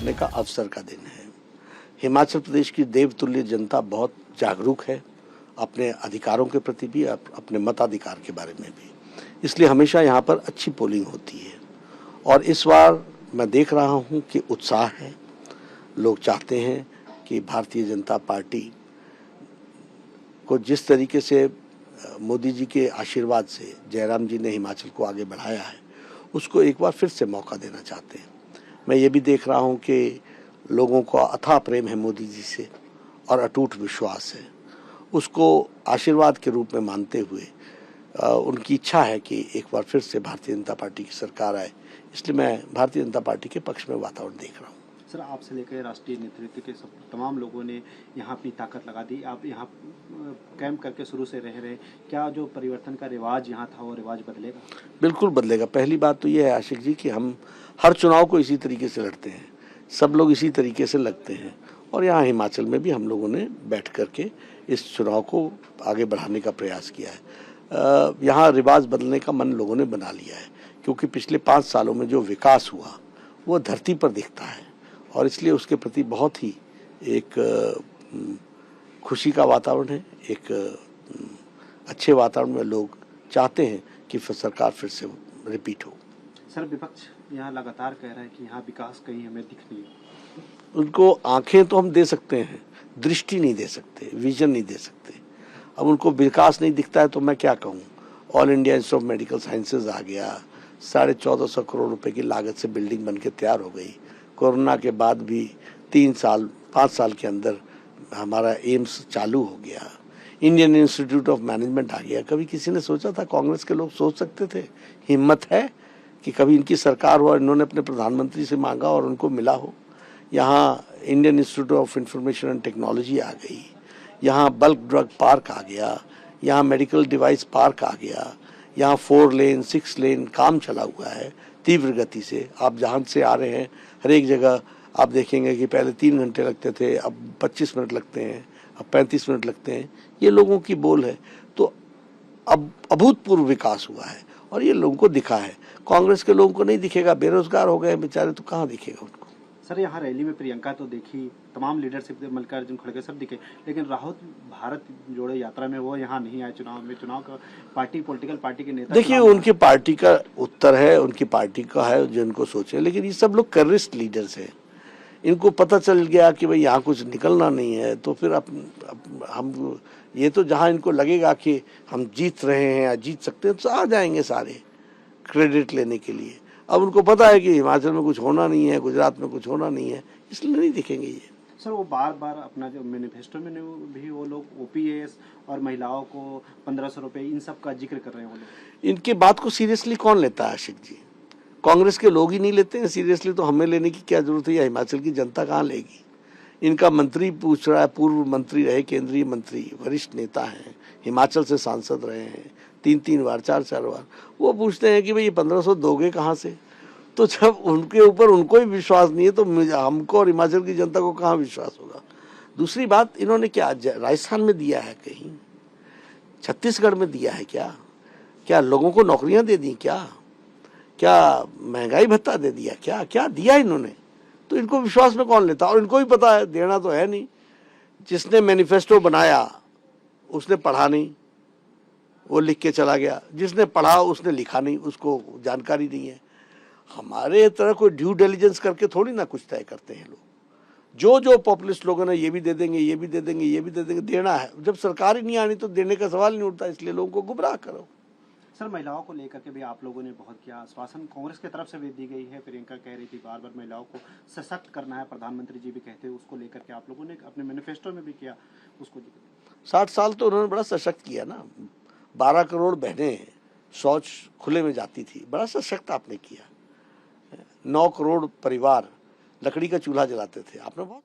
करने का अवसर का दिन है। हिमाचल प्रदेश की देवतुल्य जनता बहुत जागरूक है, अपने अधिकारों के प्रति भी, अपने मताधिकार के बारे में भी, इसलिए हमेशा यहाँ पर अच्छी पोलिंग होती है। और इस बार मैं देख रहा हूँ कि उत्साह है, लोग चाहते हैं कि भारतीय जनता पार्टी को जिस तरीके से मोदी जी के आशीर्वाद से जयराम जी ने हिमाचल को आगे बढ़ाया है, उसको एक बार फिर से मौका देना चाहते हैं। मैं ये भी देख रहा हूँ कि लोगों को अथाह प्रेम है मोदी जी से और अटूट विश्वास है, उसको आशीर्वाद के रूप में मानते हुए उनकी इच्छा है कि एक बार फिर से भारतीय जनता पार्टी की सरकार आए, इसलिए मैं भारतीय जनता पार्टी के पक्ष में वातावरण देख रहा हूँ। सर, आपसे लेकर राष्ट्रीय नेतृत्व के सब तमाम लोगों ने यहाँ अपनी ताकत लगा दी। आप यहाँ कैंप करके शुरू से रह रहे, क्या जो परिवर्तन का रिवाज यहाँ था वो रिवाज बदलेगा? बिल्कुल बदलेगा। पहली बात तो ये है आशिक जी कि हम हर चुनाव को इसी तरीके से लड़ते हैं, सब लोग इसी तरीके से लगते हैं, और यहाँ हिमाचल में भी हम लोगों ने बैठ करके इस चुनाव को आगे बढ़ाने का प्रयास किया है। यहाँ रिवाज बदलने का मन लोगों ने बना लिया है, क्योंकि पिछले 5 सालों में जो विकास हुआ वो धरती पर दिखता है, और इसलिए उसके प्रति बहुत ही एक खुशी का वातावरण है। एक अच्छे वातावरण में लोग चाहते हैं कि सरकार फिर से रिपीट हो। सर, विपक्ष यहाँ लगातार कह रहा है कि यहाँ विकास कहीं हमें दिख नहीं है। उनको आंखें तो हम दे सकते हैं, दृष्टि नहीं दे सकते, विजन नहीं दे सकते। अब उनको विकास नहीं दिखता है तो मैं क्या कहूँ। All India Institute of Medical Sciences आ गया, 1450 करोड़ रुपए की लागत से बिल्डिंग बन के तैयार हो गई। कोरोना के बाद भी 5 साल के अंदर हमारा एम्स चालू हो गया। इंडियन इंस्टीट्यूट ऑफ मैनेजमेंट आ गया। कभी किसी ने सोचा था, कांग्रेस के लोग सोच सकते थे? हिम्मत है कि कभी इनकी सरकार हो और इन्होंने अपने प्रधानमंत्री से मांगा और उनको मिला हो। यहाँ Indian Institute of Information and Technology आ गई, यहाँ बल्क ड्रग पार्क आ गया, यहाँ मेडिकल डिवाइस पार्क आ गया, यहाँ 4 लेन 6 लेन काम चला हुआ है तीव्र गति से। आप जहाँ से आ रहे हैं हर एक जगह आप देखेंगे कि पहले 3 घंटे लगते थे, अब 25 मिनट लगते हैं, अब 35 मिनट लगते हैं। ये लोगों की बोल है। तो अब अभूतपूर्व विकास हुआ है और ये लोगों को दिखा है। कांग्रेस के लोगों को नहीं दिखेगा, बेरोजगार हो गए बेचारे, तो कहाँ दिखेगा उनको। सर, यहाँ रैली में प्रियंका तो देखी, तमाम लीडरशिप मल्लिकार्जुन खड़गे सब दिखे, लेकिन राहुल भारत जोड़ो यात्रा में वो यहाँ नहीं आए। चुनाव का पार्टी पॉलिटिकल पार्टी के नेता, देखिए उनकी पार्टी का उत्तर है, उनकी पार्टी का है, जिनको सोचे। लेकिन ये सब लोग करिस्ट लीडर्स हैं, इनको पता चल गया कि भाई यहाँ कुछ निकलना नहीं है, तो फिर हम ये तो जहाँ इनको लगेगा कि हम जीत रहे हैं या जीत सकते हैं तो आ जाएंगे सारे क्रेडिट लेने के लिए। अब उनको पता है कि हिमाचल में कुछ होना नहीं है, गुजरात में कुछ होना नहीं है, इसलिए नहीं दिखेंगे ये। सर, वो बार बार अपना जो मैनिफेस्टो में भी वो लोग ओपीएस और महिलाओं को 1500 रुपये इन सब का जिक्र कर रहे हैं वो लोग। इनकी बात को सीरियसली कौन लेता है आशिक जी? कांग्रेस के लोग ही नहीं लेते हैं सीरियसली, तो हमें लेने की क्या जरूरत है, या हिमाचल की जनता कहाँ लेगी? इनका मंत्री पूछ रहा है, पूर्व मंत्री रहे, केंद्रीय मंत्री, वरिष्ठ नेता हैं, हिमाचल से सांसद रहे हैं 3 बार 4 बार। वो पूछते हैं कि भाई ये 1500 दोगे कहाँ से? तो जब उनके ऊपर उनको ही विश्वास नहीं है तो हमको और हिमाचल की जनता को कहाँ विश्वास होगा? दूसरी बात, इन्होंने क्या राजस्थान में दिया है, कहीं छत्तीसगढ़ में दिया है क्या? क्या लोगों को नौकरियां दे दी क्या महंगाई भत्ता दे दिया क्या दिया इन्होंने? तो इनको विश्वास में कौन लेता? और इनको भी पता है देना तो है नहीं। जिसने मैनिफेस्टो बनाया उसने पढ़ा नहीं, वो लिख के चला गया। जिसने पढ़ा उसने लिखा नहीं, उसको जानकारी नहीं है। हमारे तरह कोई ड्यू डिलिजेंस करके थोड़ी ना कुछ तय करते हैं लोग। जो पॉपुलिस्ट लोगों ने ये भी दे देंगे, ये भी दे देंगे, ये भी दे देंगे, देना है। जब सरकार ही नहीं आनी तो देने का सवाल नहीं उठता, इसलिए लोगों को गुमराह करो। सर, महिलाओं को लेकर के भी आप लोगों ने बहुत किया, आश्वासन कांग्रेस की तरफ से भी दी गई है। प्रियंका कह रही थी बार बार महिलाओं को सशक्त करना है, प्रधानमंत्री जी भी कहते हैं, उसको लेकर के आप लोगों ने अपने मैनिफेस्टो में भी किया उसको। 60 साल तो उन्होंने बड़ा सशक्त किया ना। 12 करोड़ बहनें शौच खुले में जाती थी, बड़ा सशक्त आपने किया। 9 करोड़ परिवार लकड़ी का चूल्हा जलाते थे, आपने बहुत